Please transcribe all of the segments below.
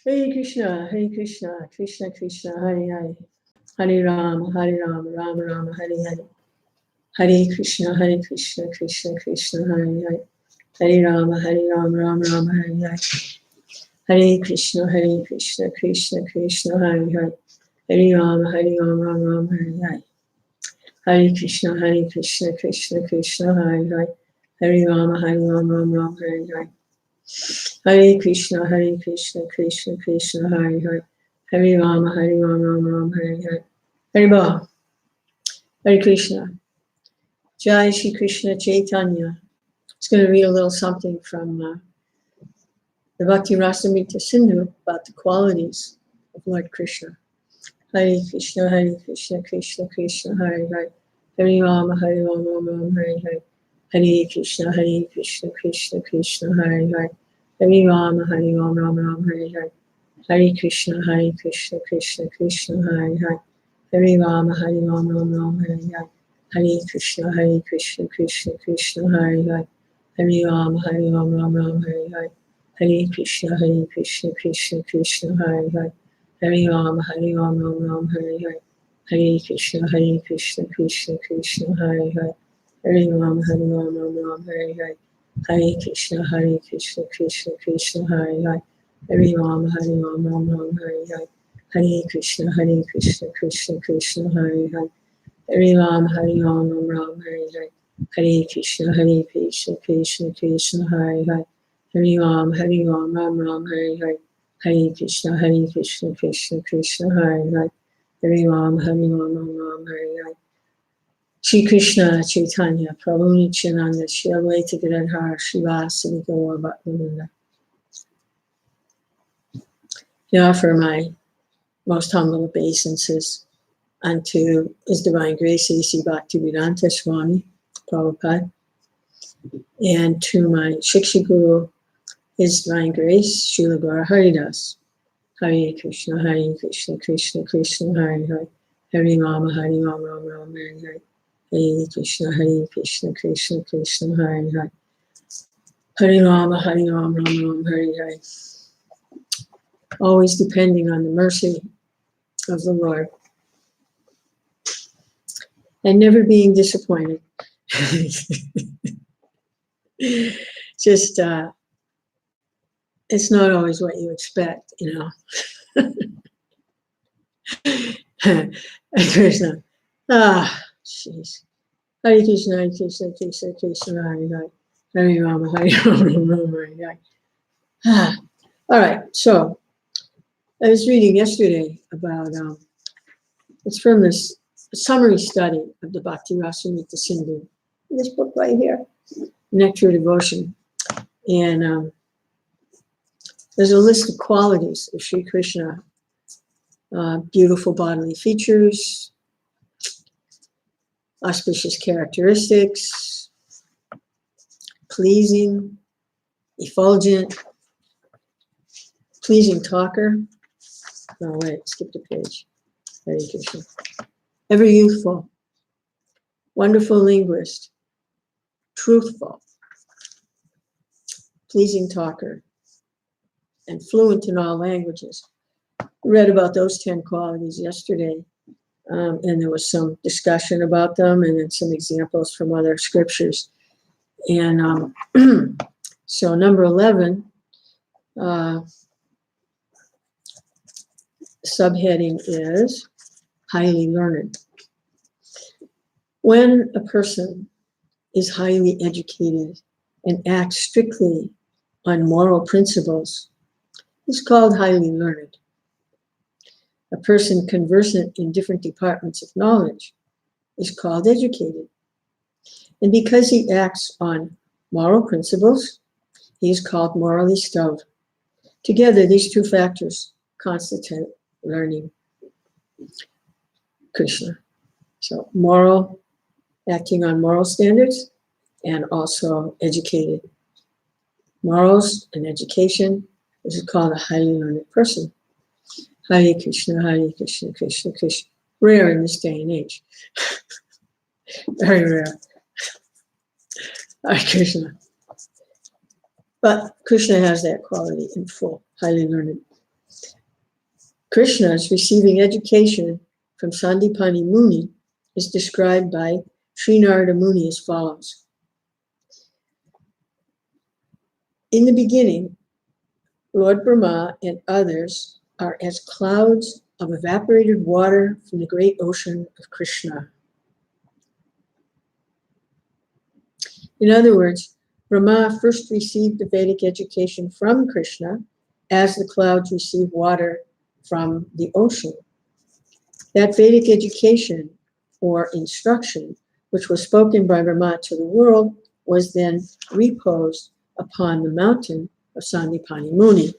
Hare Krishna, Krishna Krishna, Hare Hare, Hare Rama, Rama Rama, Hare Hare, Hare Krishna, Krishna Krishna, Hare Hare, Hare Rama, Rama Rama, Hare Hare, Hare Krishna, Krishna Krishna, Hare Hare, Hare Rama, Rama Rama, Hare Hare, Hare Krishna, Krishna Krishna, Hare Hare, Hare Rama, Rama Rama, Hare Hare. Hare Krishna, Krishna Krishna, Hare Hare, Hare Rama, Rama Rama, Hare Hare. Hare Ba, Hare Krishna. Jai Shri Krishna Chaitanya. It's going to read a little something from the Bhakti Rasamrita Sindhu about the qualities of Lord Krishna. Hare Krishna, Krishna Krishna, Hare Hare, Hare Rama, Rama, Hare Hare. Hare Krishna, Krishna Krishna, Hare Hare. Hare Rama, Rama, Hare Hare. Hare Krishna, Krishna Krishna, Hare Hare. Hare Rama, Rama, Hare Hare. Hare Krishna, Krishna Krishna, Hare Hare. Hare Rama, Rama, Hare Hare. Hare Krishna, Krishna Krishna, Hare Hare. Hare Rama, Rama, Hare Hare. Hare Krishna, Krishna Krishna, Hare Hare. Hare Rama, Rama, Hare Hare. Hare Krishna, Krishna Krishna, Hare Hare. Hare Rama, Rama, Hare Hare. Hare Krishna, Krishna Krishna, Hare Hare. Hare Rama, Rama, Hare Hare. Hare Krishna, Krishna Krishna, Hare Hare. Hare Rama, Rama, Hare Hare. Hare Krishna, Krishna Krishna, Hare Hare. Hare Rama, Rama, Hare Hare. Shri Krishna Chaitanya, Prabhu Nityananda, Shri Advaita Gadadhar, Srivasadi Gaur Bhaktivinoda. I offer my most humble obeisances unto His Divine Grace, A.C. Bhaktivedanta Swami Prabhupada, and to my Shiksha Guru, His Divine Grace, Srila Gaura Haridas. Hare Krishna, Krishna Krishna, Hare Hare. Hare Rama, Rama, Hare Hare. Hare Krishna, Krishna Krishna, Hare Hare. Hare Rama, Rama, Hare Hare. Always depending on the mercy of the Lord. And never being disappointed. Just, it's not always what you expect, you know. Krishna. Jeez. Hare Krishna, Krishna Krishna, Hare Hare. Hare Rama, Rama, Hare Hare. All right, so I was reading yesterday about, it's from this summary study of the Bhakti Rasamrita Sindhu, this book right here, Nectar Devotion. And there's a list of qualities of Sri Krishna, beautiful bodily features, auspicious characteristics, pleasing, effulgent, pleasing talker. Oh, wait, skip the page. Hare Krishna. Ever youthful, wonderful linguist, truthful, pleasing talker, and fluent in all languages. I read about those 10 qualities yesterday, and there was some discussion about them and then some examples from other scriptures. And so number 11, subheading is highly learned. When a person is highly educated and acts strictly on moral principles, he's called highly learned. A person conversant in different departments of knowledge is called educated. And because he acts on moral principles, he is called morally stowed. Together, these two factors constitute learning Krishna. So moral, acting on moral standards, and also educated. Morals and education, this is called a highly learned person. Hare Krishna, Krishna Krishna. Rare in this day and age. Very rare. Hare Krishna. But Krishna has that quality in full, highly learned. Krishna's receiving education from Sandipani Muni is described by Sri Narada Muni as follows. In the beginning, Lord Brahma and others are as clouds of evaporated water from the great ocean of Krishna. In other words, Brahma first received the Vedic education from Krishna as the clouds receive water from the ocean. That Vedic education or instruction, which was spoken by Brahma to the world, was then reposed upon the mountain of Sandipani Muni.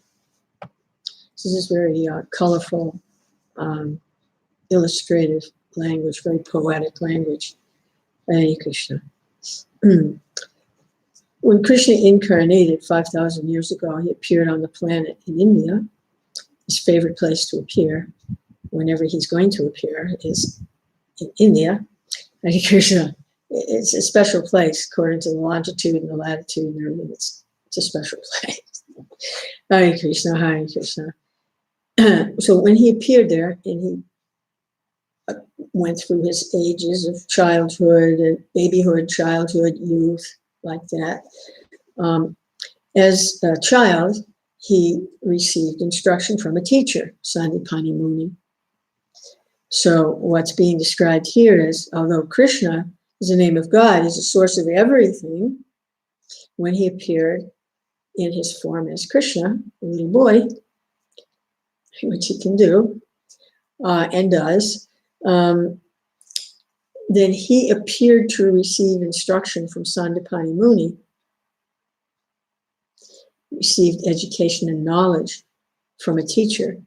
This is very colorful, illustrative language, very poetic language. Hare Krishna. When Krishna incarnated 5,000 years ago, he appeared on the planet in India. His favorite place to appear, whenever he's going to appear, is in India. Hare Krishna. It's a special place according to the longitude and the latitude and everything. It's a special place. Hare Krishna, Hare Krishna. So when he appeared there, and he went through his ages of childhood and babyhood, childhood, youth, like that. As a child, he received instruction from a teacher, Sandipani Muni. So what's being described here is, although Krishna is the name of God, is the source of everything, when he appeared in his form as Krishna, a little boy, which he can do and does, then he appeared to receive instruction from Sandipani Muni, received education and knowledge from a teacher.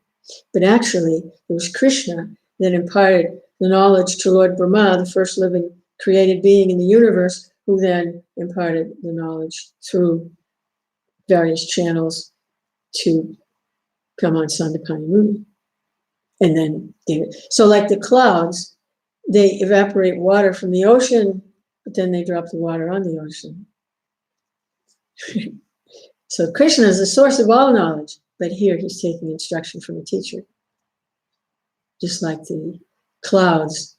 But actually, it was Krishna that imparted the knowledge to Lord Brahma, the first living created being in the universe, who then imparted the knowledge through various channels to come on Sandipani Muni. And then gave it. So like the clouds, they evaporate water from the ocean, but then they drop the water on the ocean. So Krishna is the source of all knowledge, but here he's taking instruction from a teacher. Just like the clouds,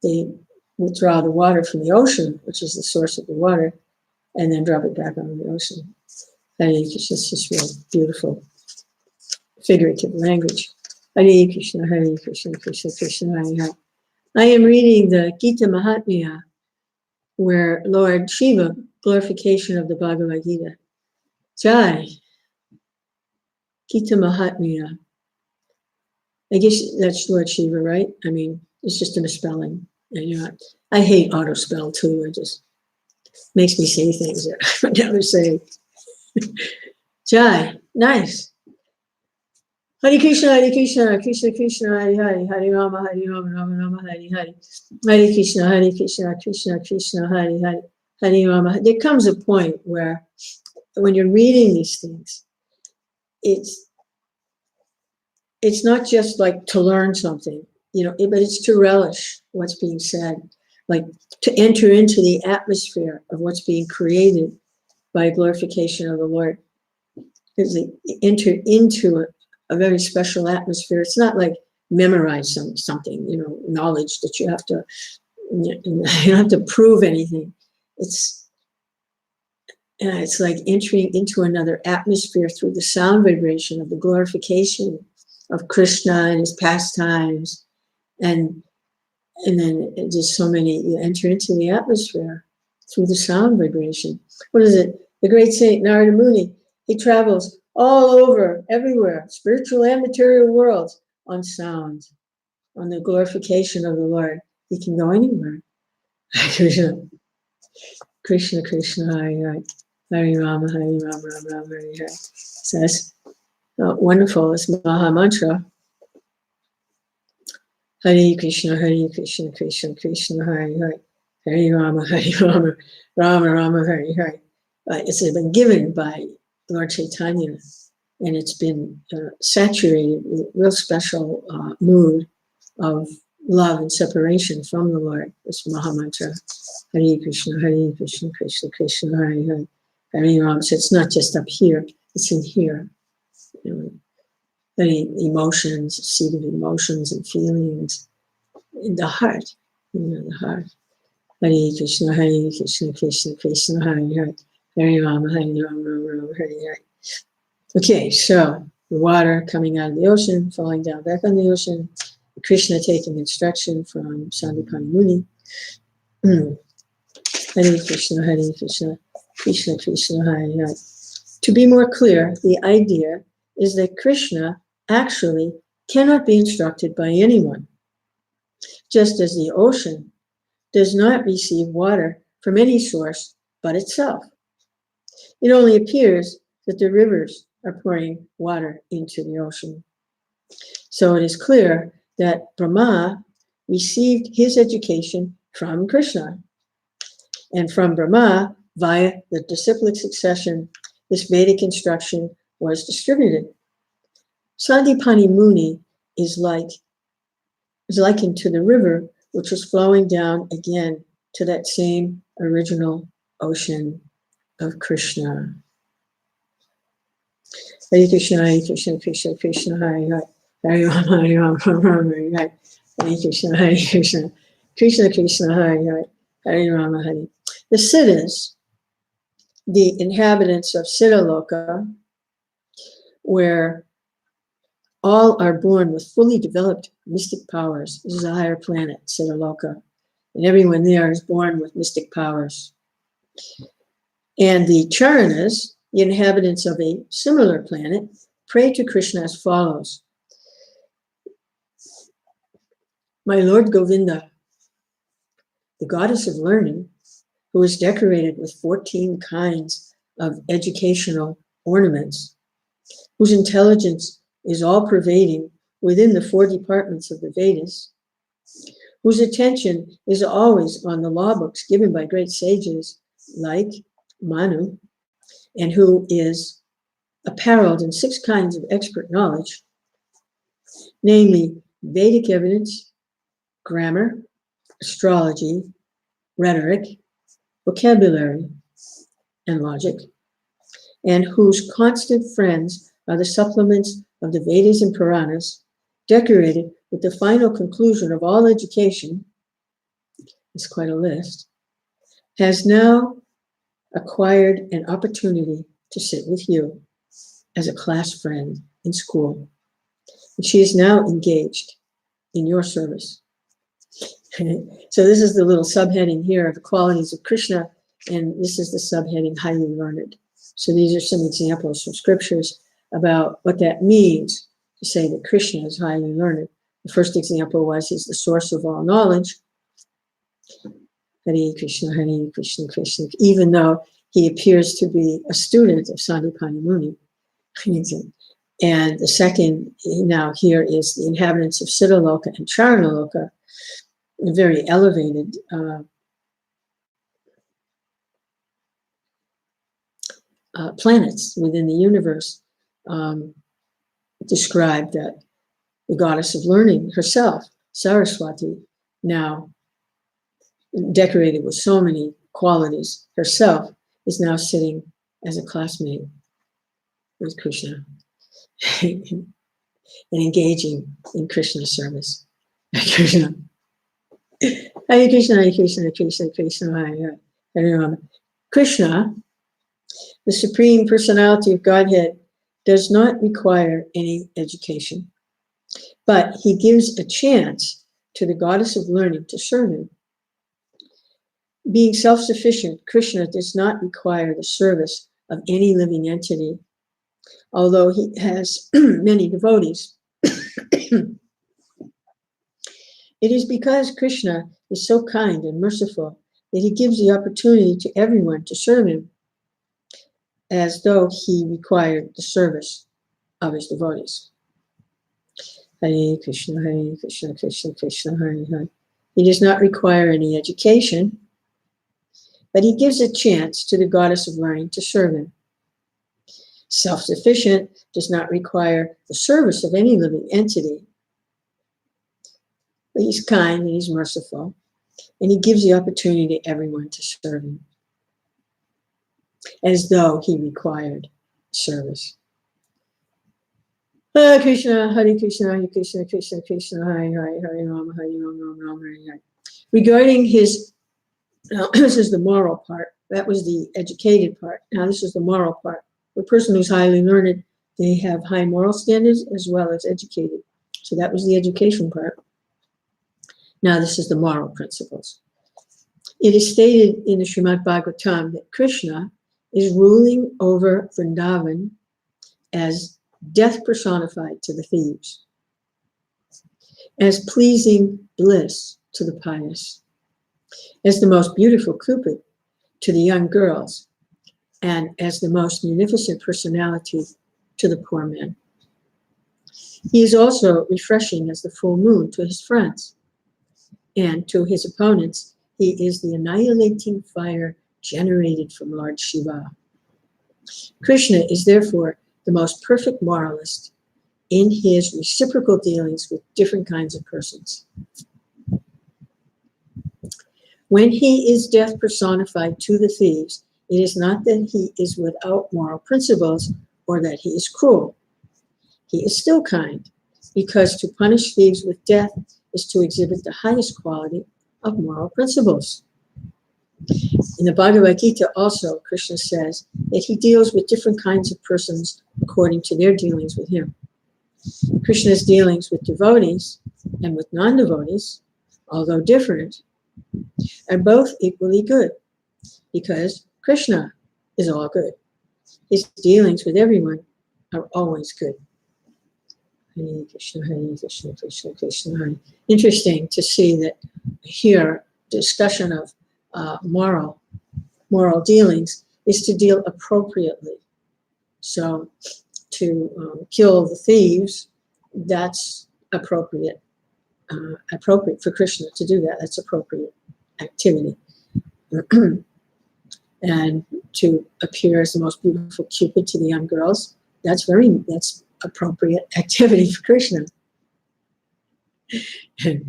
they withdraw the water from the ocean, which is the source of the water, and then drop it back on the ocean. It's just real beautiful figurative language. Hare Krishna, Hare Krishna, Krishna Krishna, Hare Hare. I am reading the Gita Mahatmya, where Lord Shiva, glorification of the Bhagavad Gita. Jai. Gita Mahatmya. I guess that's Lord Shiva, right? I mean, it's just a misspelling. I hate autospell too. It just makes me say things that I would never say. Jai. Nice. Hare Krishna, Krishna Krishna, Hare Hare, Hare Rama, Rama Rama, Hare Hare. Hare Krishna, Krishna Krishna, Hare Hare, Hare Rama. There comes a point where, when you're reading these things, it's not just like to learn something, but it's to relish what's being said, like to enter into the atmosphere of what's being created by glorification of the Lord. It's like enter into a very special atmosphere. It's not like memorize something, knowledge that you don't have to prove anything. It's like entering into another atmosphere through the sound vibration of the glorification of Krishna and his pastimes. And then just so many, you enter into the atmosphere through the sound vibration. What is it? The great saint Narada Muni, he travels all over, everywhere, spiritual and material worlds, on sound, on the glorification of the Lord. He can go anywhere. Krishna, Krishna, Krishna, Hare Hare, Hare Rama, Rama Rama, Hare Hare. So that's wonderful. It's Maha Mantra. Hare Krishna, Krishna Krishna, Hare Hare, Hare Rama, Rama Rama, Hare Hare. It's been given by Lord Chaitanya, and it's been saturated with real special mood of love and separation from the Lord. This Maha Mantra, Hare Krishna, Krishna Krishna, Hare Hare, Hare Rama. So it's not just up here; it's in here. the emotions, seat of emotions and feelings in the heart, the heart. Hare Krishna, Krishna Krishna, Hare Hare, Hare Rama, Rama Rama, Hare Hare. Okay, so the water coming out of the ocean, falling down back on the ocean, Krishna taking instruction from Sandipani Muni. Hare Krishna, Krishna Krishna, Hare Hare. To be more clear, the idea is that Krishna actually cannot be instructed by anyone, just as the ocean does not receive water from any source but itself. It only appears that the rivers are pouring water into the ocean. So it is clear that Brahma received his education from Krishna. And from Brahma, via the disciplic succession, this Vedic instruction was distributed. Sandipani Muni is likened to the river which was flowing down again to that same original ocean of Krishna. Hare Krishna, Krishna Krishna, Hare Hare, Hare Rama, Hare Hare, Hare Krishna, Krishna Krishna, Hare Hare, Hare Rama, Hare. The Siddhas, the inhabitants of Siddhaloka, where all are born with fully developed mystic powers. This is a higher planet, Siddhaloka, and everyone there is born with mystic powers. And the Charanas, the inhabitants of a similar planet, pray to Krishna as follows. My Lord Govinda, the goddess of learning, who is decorated with 14 kinds of educational ornaments, whose intelligence is all-pervading within the 4 departments of the Vedas, whose attention is always on the law books given by great sages like Manu, and who is apparelled in 6 kinds of expert knowledge, namely Vedic evidence, grammar, astrology, rhetoric, vocabulary, and logic, and whose constant friends are the supplements of the Vedas and Puranas, decorated with the final conclusion of all education, it's quite a list, has now acquired an opportunity to sit with you as a class friend in school. And she is now engaged in your service. So this is the little subheading here of the qualities of Krishna, and this is the subheading highly learned. So these are some examples from scriptures about what that means to say that Krishna is highly learned. The first example was he's the source of all knowledge. Hare Krishna, Krishna, even though he appears to be a student of Sandipani Muni. And the second now here is the inhabitants of Siddhaloka and Charanaloka, very elevated planets within the universe, describe that the goddess of learning herself, Saraswati, now decorated with so many qualities herself, is now sitting as a classmate with Krishna and engaging in Krishna service. Krishna. Hare Krishna, Krishna Krishna, Hare Hare, Hare Rama. Krishna, the Supreme Personality of Godhead, does not require any education, but he gives a chance to the goddess of learning to serve him. Being self-sufficient, Krishna does not require the service of any living entity, although he has many devotees. It is because Krishna is so kind and merciful that he gives the opportunity to everyone to serve him, as though he required the service of his devotees. Hare Krishna, Krishna Krishna, Hare Hare. He does not require any education, but he gives a chance to the goddess of learning to serve him. Self-sufficient does not require the service of any living entity, but he's kind and he's merciful, and he gives the opportunity to everyone to serve him, as though he required service. Hare Krishna, Hare Krishna, Hare Krishna, Krishna Krishna, Hare Hare, Hare Rama, Hare Rama, Rama Hare Hare. Regarding his, now this is the moral part. That was the educated part. Now this is the moral part. The person who's highly learned, they have high moral standards as well as educated. So that was the education part. Now this is the moral principles. It is stated in the Srimad Bhagavatam that Krishna is ruling over Vrindavan as death personified to the thieves, as pleasing bliss to the pious, as the most beautiful Cupid to the young girls, and as the most munificent personality to the poor men. He is also refreshing as the full moon to his friends, and to his opponents, he is the annihilating fire generated from Lord Shiva. Krishna is therefore the most perfect moralist in his reciprocal dealings with different kinds of persons. When he is death personified to the thieves, it is not that he is without moral principles or that he is cruel. He is still kind, because to punish thieves with death is to exhibit the highest quality of moral principles. In the Bhagavad Gita also, Krishna says that he deals with different kinds of persons according to their dealings with him. Krishna's dealings with devotees and with non-devotees, although different, are both equally good, because Krishna is all good. His dealings with everyone are always good. Hare Krishna, Hare Krishna, Krishna Krishna, Hare. Interesting to see that here discussion of moral dealings is to deal appropriately. So to kill the thieves, that's appropriate. Appropriate for Krishna to do that. That's appropriate activity. And to appear as the most beautiful Cupid to the young girls, that's appropriate activity for Krishna. Hare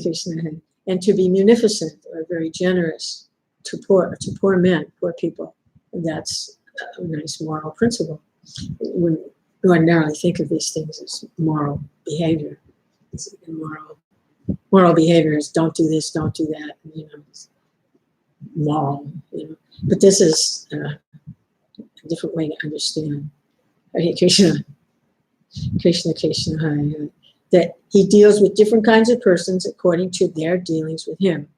Krishna. And to be munificent or very generous to poor men, poor people, that's a nice moral principle. We wouldn't ordinarily think of these things as moral behavior. Moral behavior is don't do this, don't do that, moral, But this is a different way to understand. Hare Krishna, Krishna Krishna, Hare Hare. That he deals with different kinds of persons according to their dealings with him.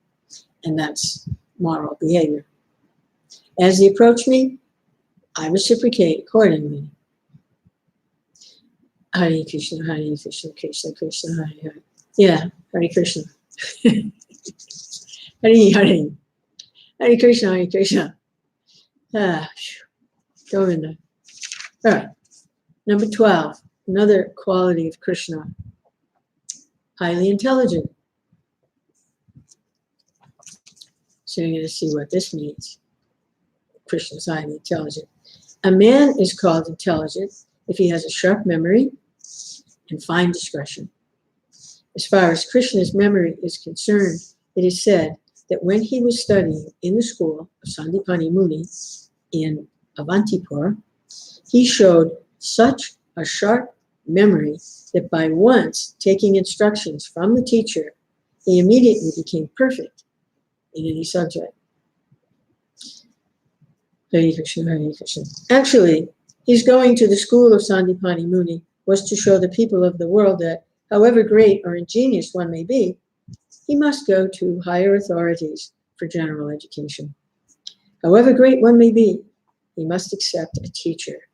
And that's moral behavior. As they approach me, I reciprocate accordingly. Hare Krishna, Hare Krishna, Krishna Krishna, Hare Hare. Yeah, Hare Krishna. Hare Hare. Hare Krishna, Hare Krishna. Govinda. All right. Number 12, another quality of Krishna. Highly intelligent. So you're going to see what this means. Krishna's highly intelligent. A man is called intelligent if he has a sharp memory and fine discretion. As far as Krishna's memory is concerned, it is said that when he was studying in the school of Sandipani Muni in Avantipur, he showed such a sharp memory that by once taking instructions from the teacher, he immediately became perfect in any subject. Hare Krishna, Hare Krishna. Actually, his going to the school of Sandipani Muni was to show the people of the world that, however great or ingenious one may be, he must go to higher authorities for general education. However great one may be, he must accept a teacher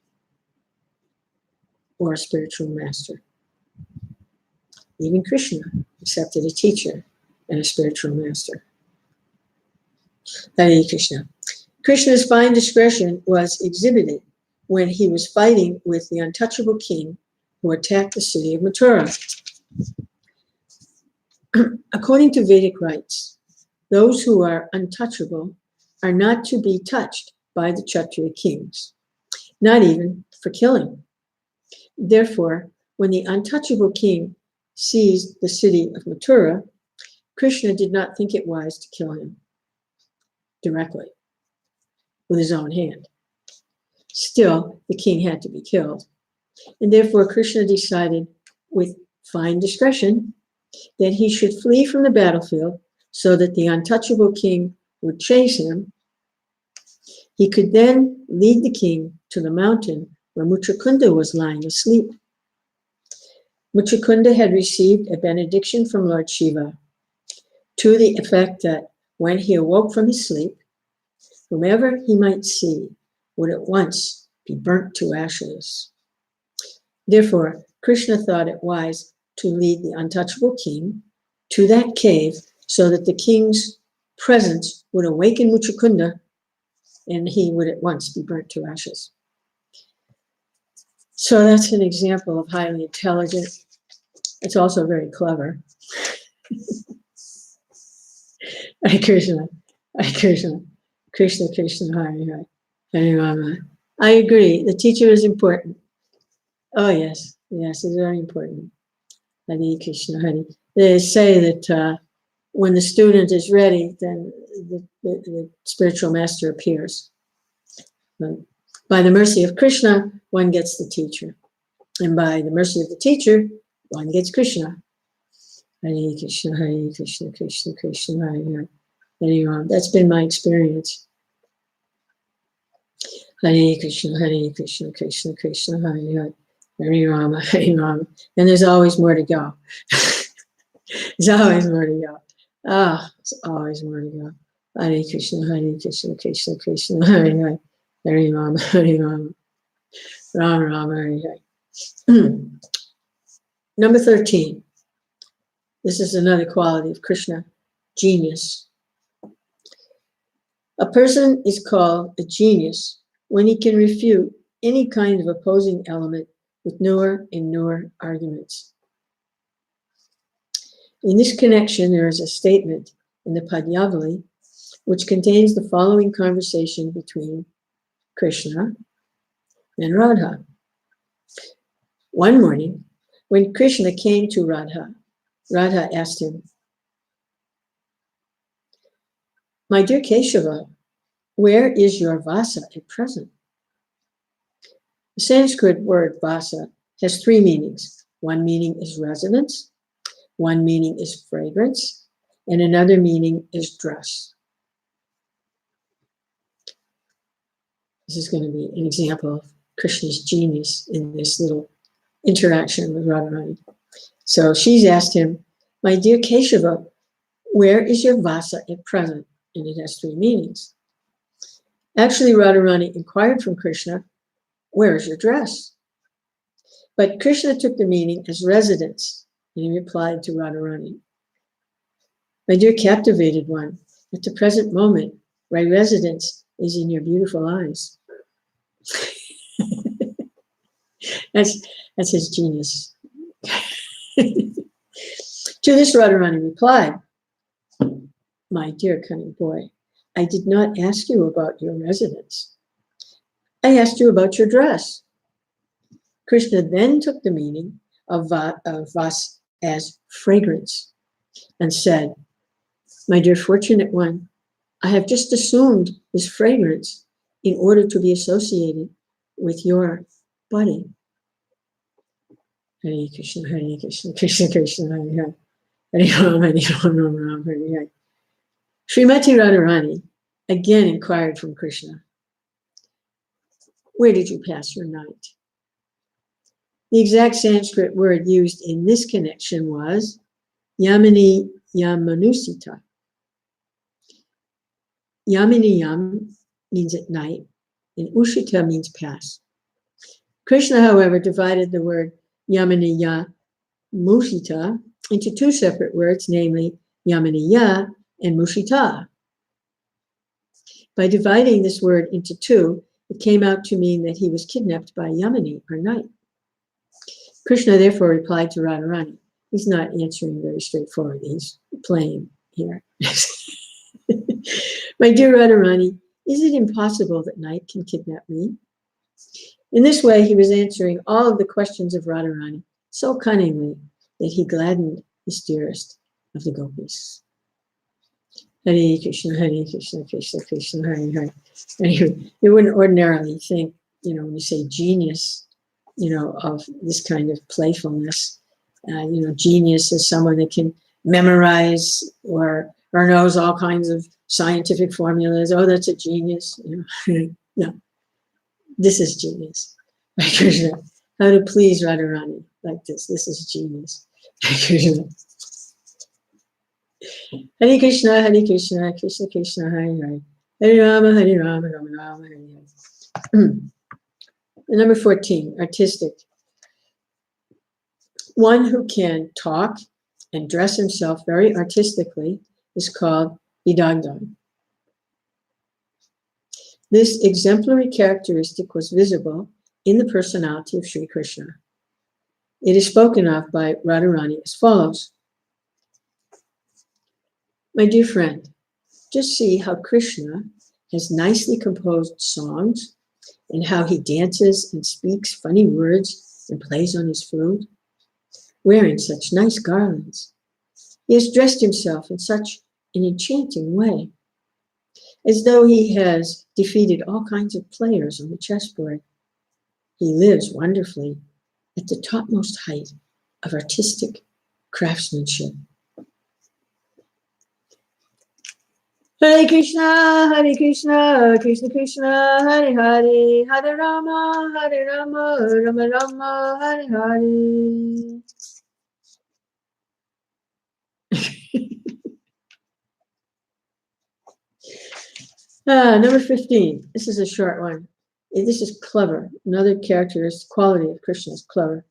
or a spiritual master. Even Krishna accepted a teacher and a spiritual master. Hare Krishna. Krishna's fine discretion was exhibited when he was fighting with the untouchable king who attacked the city of Mathura. According to Vedic rites, those who are untouchable are not to be touched by the Kshatriya kings, not even for killing. Therefore, when the untouchable king seized the city of Mathura, Krishna did not think it wise to kill him directly with his own hand. Still, the king had to be killed. And therefore Krishna decided with fine discretion that he should flee from the battlefield so that the untouchable king would chase him. He could then lead the king to the mountain where Muchukunda was lying asleep. Muchukunda had received a benediction from Lord Shiva to the effect that when he awoke from his sleep, whomever he might see would at once be burnt to ashes. Therefore, Krishna thought it wise to lead the untouchable king to that cave so that the king's presence would awaken Muchukunda and he would at once be burnt to ashes. So that's an example of highly intelligent. It's also very clever. Hare Krishna, Hare Krishna, Krishna Krishna, Hare Hare, Hare Rama. I agree. The teacher is important. Oh yes, yes, it's very important. Hare Krishna, Hare. They say that when the student is ready, then the spiritual master appears. But by the mercy of Krishna, one gets the teacher. And by the mercy of the teacher, one gets Krishna. Hare Krishna, Hare Krishna, Krishna Krishna, Hare Hare, Hare Rama. That's been my experience. Hare Krishna, Hare Krishna, Krishna Krishna, Hare Hare, Hare Rama, Hare Rama. And there's always more to go. There's always more to go. There's always more to go. Hare Krishna, Hare Krishna, Krishna Krishna, Hare Hare, Hare Rama, Hare Rama, Rama Rama, Hare Hare. Number 13. This is another quality of Krishna, genius. A person is called a genius when he can refute any kind of opposing element with newer and newer arguments. In this connection, there is a statement in the Padyavali which contains the following conversation between Krishna and Radha. One morning, when Krishna came to Radha, Radha asked him, "My dear Keshava, where is your vasa at present?" The Sanskrit word vasa has three meanings. One meaning is residence, one meaning is fragrance, and another meaning is dress. This is going to be an example of Krishna's genius in this little interaction with Radharani. So she's asked him, "My dear Keshava, where is your vasa at present?" And it has three meanings. Actually, Radharani inquired from Krishna, "Where is your dress?" But Krishna took the meaning as residence, and he replied to Radharani, "My dear captivated one, at the present moment, my residence is in your beautiful eyes." That's his genius. To this, Radharani replied, "My dear cunning boy, I did not ask you about your residence. I asked you about your dress." Krishna then took the meaning of vas as fragrance and said, "My dear fortunate one, I have just assumed this fragrance in order to be associated with your body." Hare Krishna, Hare Krishna, Krishna Krishna, Hare Hare, Hare Rama, Hare Rama, Rama Hare Hare. Srimati Radharani again inquired from Krishna, "Where did you pass your night?" The exact Sanskrit word used in this connection was Yamini Yamanusita. Yamini Yam means at night, and Ushita means pass. Krishna, however, divided the word Yamini Yamushita into two separate words, namely Yamini Ya and Mushita. By dividing this word into two, it came out to mean that he was kidnapped by Yamini, or night. Krishna therefore replied to Radharani. He's not answering very straightforwardly. He's playing here. "My dear Radharani, is it impossible that night can kidnap me?" In this way, he was answering all of the questions of Radharani so cunningly that he gladdened the dearest of the gopis. Hare Krishna, Hare Krishna, Krishna Krishna, Hare Hare. You wouldn't ordinarily think, when you say genius, of this kind of playfulness. Genius is someone that can memorize or knows all kinds of scientific formulas. Oh, that's a genius. No, this is genius. Right, Krishna? How to please Radharani like this. This is genius. Krishna. Hare Krishna, Hare Krishna, Krishna Krishna, Hare Hare. Hare Rama, Hare Rama, Rama Rama, Hare Hare. Number 14, artistic. One who can talk and dress himself very artistically is called Vidagdhan. This exemplary characteristic was visible in the personality of Sri Krishna. It is spoken of by Radharani as follows. My dear friend, just see how Krishna has nicely composed songs and how he dances and speaks funny words and plays on his flute, wearing such nice garlands. He has dressed himself in such an enchanting way, as though he has defeated all kinds of players on the chessboard. He lives wonderfully at the topmost height of artistic craftsmanship. Hare Krishna, Krishna Krishna, Hare Hare, Hare Rama, Rama Rama, Hare Hare. Number 15. This is a short one. This is clever. Another characteristic quality of Krishna is clever.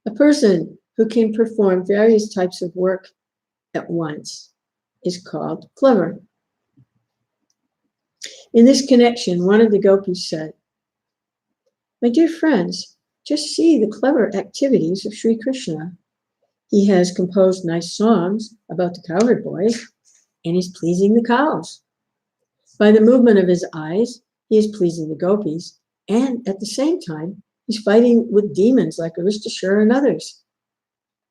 A person who can perform various types of work at once is called clever. In this connection, one of the gopis said, my dear friends, just see the clever activities of Sri Krishna. He has composed nice songs about the cowherd boys, and he's pleasing the cows. By the movement of his eyes, he is pleasing the gopis, and at the same time, he's fighting with demons like Aristashura and others.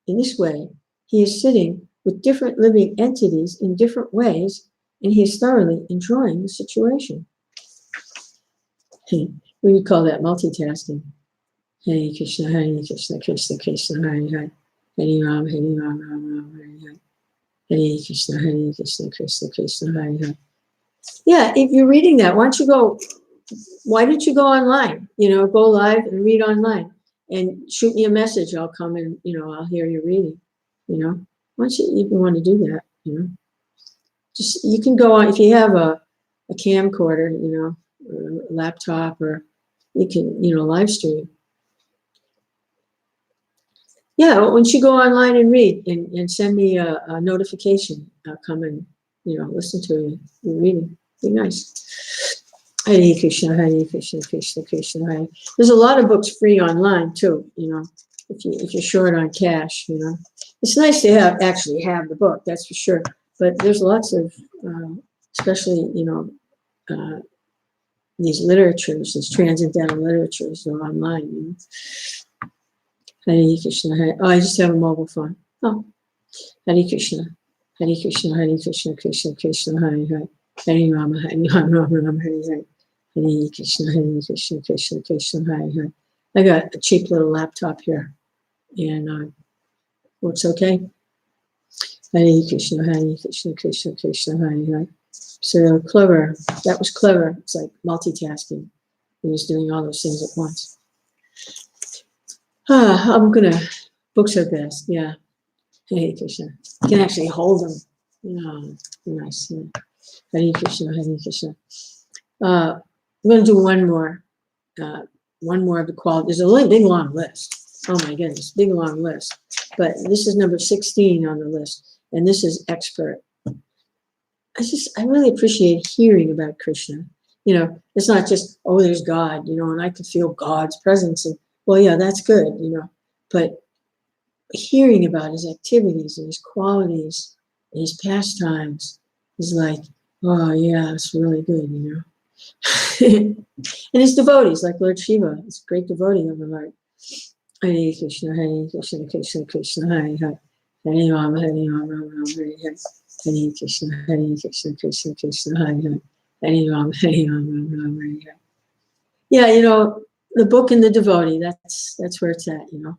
In this way, he is sitting with different living entities in different ways, and he is thoroughly enjoying the situation. We would call that multitasking. Hare Krishna, Krishna Krishna, Hare Hare. Hare Rama, Rama Rama, Hare Hare. Hare Krishna, Krishna Krishna, Hare Hare. Yeah, if you're reading that, why don't you go online? Go live and read online and shoot me a message. I'll come and, I'll hear you reading, Why don't you even want to do that, Just, you can go on, if you have a camcorder, or a laptop, or you can, live stream. Yeah, once you go online and read and send me a notification, I'll come and, listen to you reading. Be nice. Hare Krishna, Krishna Krishna, Hare. There's a lot of books free online too, if you're short on cash, It's nice to actually have the book, that's for sure. But there's lots of, especially, these literatures, these transcendental literatures are online, Hare Krishna, Hare. Oh, I just have a mobile phone. Oh, Hare Krishna, Krishna Krishna Krishna, Hare Hare. Hare Rama, Rama Rama, Hare Hare. Hare Krishna, Krishna Krishna, Hare Hare. I got a cheap little laptop here, and works okay. Hare Krishna, Krishna Krishna, Hare Hare. So clever. That was clever. It's like multitasking. He was doing all those things at once. Books are best. Yeah. Hare Krishna. You can actually hold them. Nice. Yeah. Hare Krishna, Krishna. I'm going to do one more of the qualities. There's a really big, long list. Oh my goodness, big, long list. But this is number 16 on the list, and this is expert. I really appreciate hearing about Krishna. It's not just, oh, there's God, and I can feel God's presence. And, well, yeah, that's good, But hearing about his activities and his qualities and his pastimes is like, oh, yeah, it's really good, And his devotees, like Lord Shiva, is a great devotee of the Lord. Hare Krishna, Krishna Krishna, Hare Hare. Hare Rama, Rama Rama, Hare Hare. Hare Krishna, Krishna Krishna, Hare Hare. Hare Rama, Rama Rama, Hare Hare. Yeah, the book and the devotee, that's where it's at, you know.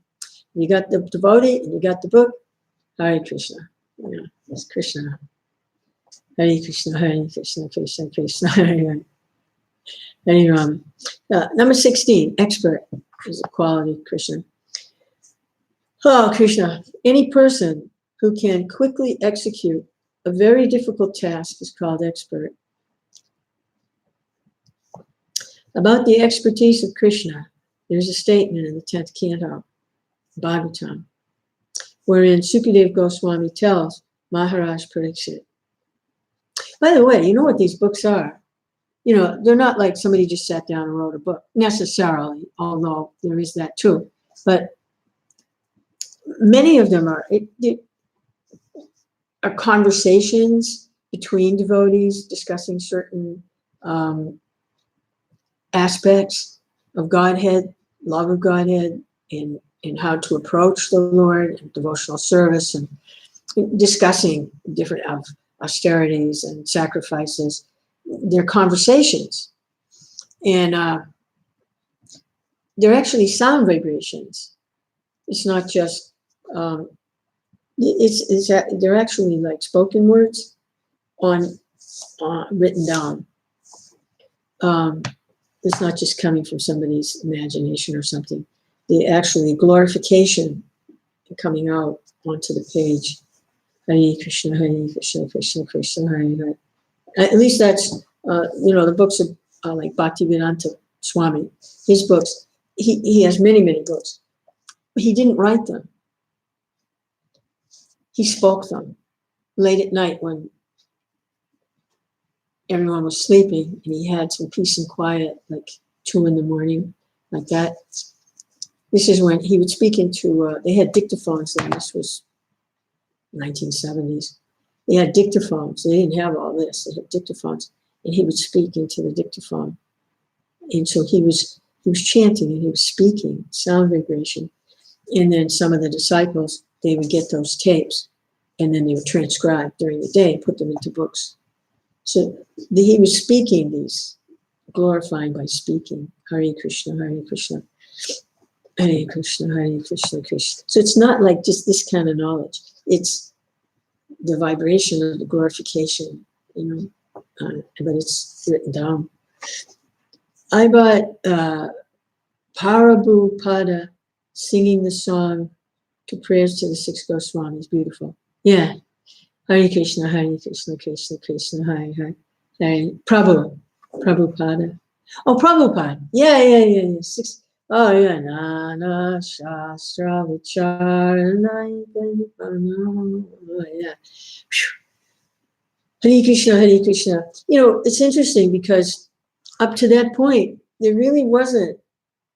You got the devotee and you got the book. Hare Krishna. You know, it's Krishna. Hare Krishna, Hare Krishna, Krishna Krishna, Hare Hare. Hare Rama. Number 16, expert is a quality of Krishna. Oh, Krishna. Any person who can quickly execute a very difficult task is called expert. About the expertise of Krishna, there's a statement in the 10th canto, Bhagavatam, wherein Sukadeva Goswami tells Maharaj Pariksit. By the way, you know what these books are? You know, they're not like somebody just sat down and wrote a book, necessarily, although there is that too. But many of them are conversations between devotees discussing certain aspects of Godhead, love of Godhead, and how to approach the Lord, and devotional service, and discussing different austerities and sacrifices. They're conversations, and they're actually sound vibrations. It's not just they're actually like spoken words on written down. It's not just coming from somebody's imagination or something. The actually glorification coming out onto the page. Hare Krishna, Hare Krishna, Krishna Krishna, Hare Hare. At least that's, the books of like Bhaktivedanta Swami. His books, he has many, many books. He didn't write them. He spoke them late at night when everyone was sleeping, and he had some peace and quiet, like 2 a.m, like that. This is when he would speak into, they had dictaphones then. This was 1970s. They had dictaphones. They didn't have all this. They had dictaphones, and he would speak into the dictaphone. And so he was chanting and he was speaking, sound vibration. And then some of the disciples, they would get those tapes, and then they would transcribe during the day, put them into books. So he was speaking these, glorifying by speaking. Hare Krishna, Hare Krishna, Hare Krishna, Hare Krishna, Krishna. So it's not like just this kind of knowledge. It's the vibration of the glorification, but it's written down. I bought Prabhupada singing the song to prayers to the 6 Goswamis. Beautiful. Yeah. Hare Krishna, Hare Krishna, Krishna Krishna, Hare Hare. Hare Prabhupada. Oh, Prabhupada. Yeah. 6. Oh, yeah. Nana Shastra Vicharana. Oh, yeah. Hare Krishna, Hare Krishna. It's interesting because up to that point, there really wasn't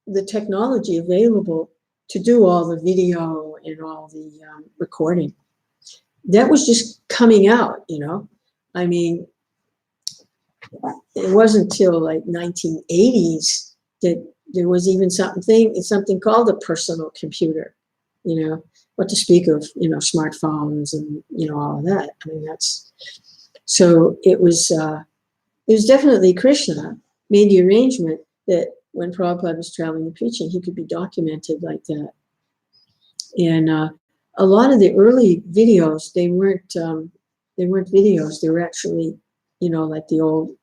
the technology available to do all the video and all the recording. That was just coming out, I mean, it wasn't till like 1980s that there was even something called a personal computer, what to speak of, smartphones and, all of that. I mean, so it was definitely Krishna made the arrangement that when Prabhupada was traveling and preaching, he could be documented like that. And a lot of the early videos, they weren't videos. They were actually, like the old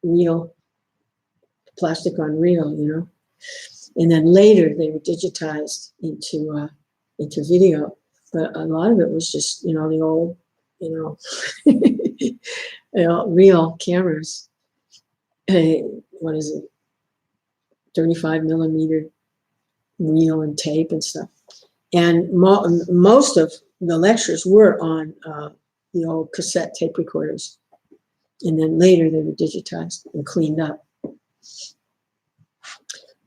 reel, plastic on reel, And then later they were digitized into video. But a lot of it was just, the old, reel cameras. What is it? 35 millimeter reel and tape and stuff. And most of the lectures were on the old cassette tape recorders. And then later they were digitized and cleaned up.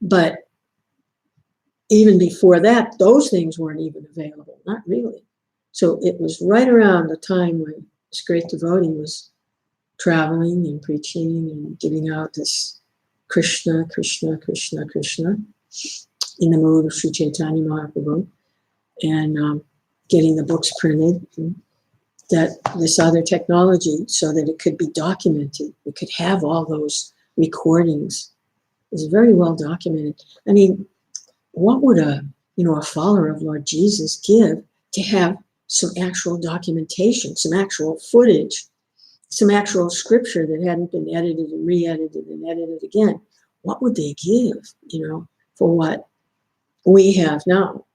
But even before that, those things weren't even available, not really. So it was right around the time when this great devotee was traveling and preaching and giving out this Krishna, Krishna, Krishna, Krishna, in the mood of Sri Chaitanya Mahaprabhu, and getting the books printed, that this other technology, so that it could be documented. We could have all those recordings is very well documented. I mean, what would a follower of Lord Jesus give to have some actual documentation, some actual footage, some actual scripture that hadn't been edited and re-edited and edited again? What would they give, for what we have now?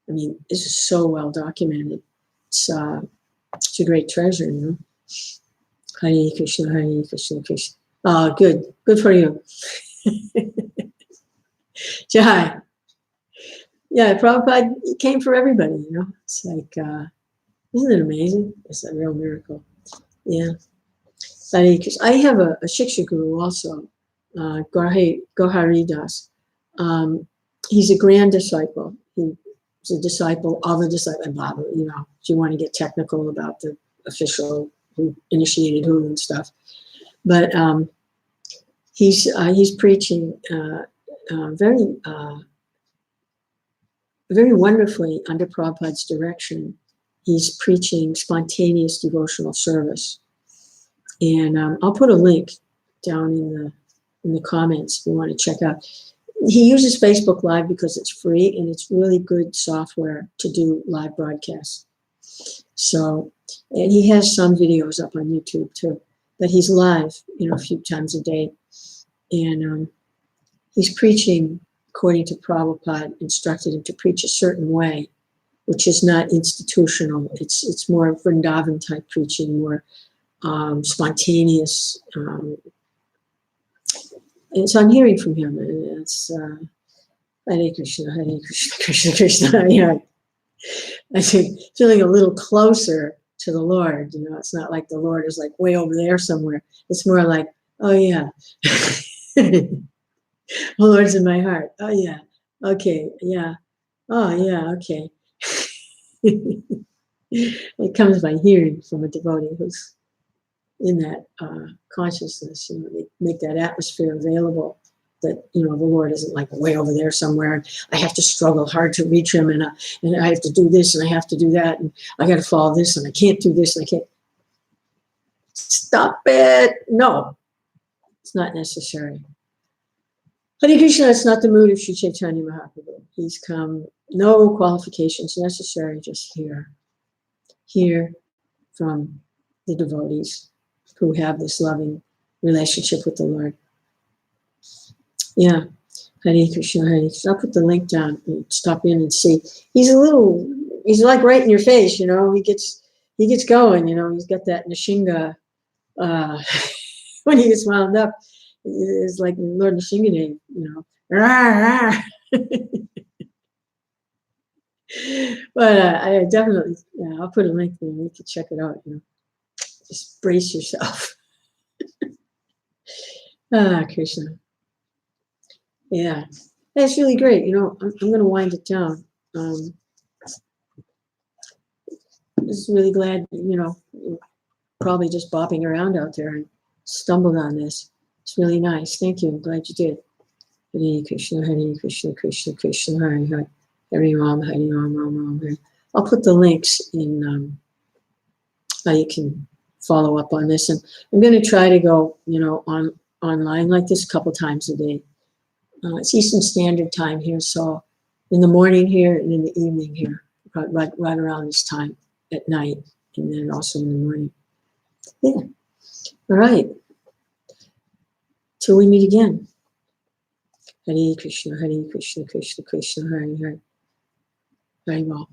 I mean, this is so well documented. It's a great treasure, Hare Krishna, Hare Krishna, Krishna. Oh, good for you. Jai. Yeah, Prabhupada came for everybody, It's like, isn't it amazing? It's a real miracle. Yeah. I have a Shiksha guru also, Gohari Das. He's a grand disciple. He's a disciple of a disciple, blah, blah, if you want to get technical about the official who initiated who and stuff. But he's preaching very very wonderfully under Prabhupada's direction. He's preaching spontaneous devotional service. And I'll put a link down in the comments if you want to check out. He uses Facebook Live because it's free and it's really good software to do live broadcasts. So, and he has some videos up on YouTube too, but he's live, a few times a day. And he's preaching according to Prabhupada instructed him to preach a certain way, which is not institutional. It's more Vrindavan type preaching, more spontaneous. And so I'm hearing from him. And it's Hare Krishna, Hare Krishna, Krishna Krishna, Hare Hare. I think feeling a little closer to the Lord. It's not like the Lord is like way over there somewhere. It's more like, oh yeah. The Lord's in my heart. Oh yeah. Okay. Yeah. Oh yeah. Okay. It comes by hearing from a devotee who's in that consciousness. They make that atmosphere available. That the Lord isn't like way over there somewhere. And I have to struggle hard to reach him, and I have to do this, and I have to do that, and I got to follow this, and I can't do this, and I can't. Stop it! No, it's not necessary. Hare Krishna, it's not the mood of Sri Chaitanya Mahaprabhu. He's come, no qualifications necessary, just hear from the devotees who have this loving relationship with the Lord. Yeah, Hare Krishna, Hare Krishna. I'll put the link down and stop in and see. He's like right in your face, he gets going, he's got that Nishinga, when he gets wound up. It's like Lord Nrsimha, But I definitely, I'll put a link there. You can check it out. Just brace yourself. Krishna. Yeah, that's really great. I'm going to wind it down. Just really glad, probably just bopping around out there and stumbled on this. It's really nice. Thank you. I'm glad you did. Hare Krishna, Hare Krishna, Krishna Krishna, Hare Hare, Hare Ram, Hare Ram, Ram Ram, Hare. I'll put the links in how you can follow up on this. And I'm going to try to go, online like this a couple times a day. It's Eastern Standard Time here, so in the morning here and in the evening here, right around this time at night, and then also in the morning. Yeah. All right. Till we meet again. Hare Krishna, Hare Krishna, Krishna Krishna, Hare Hare. Very well.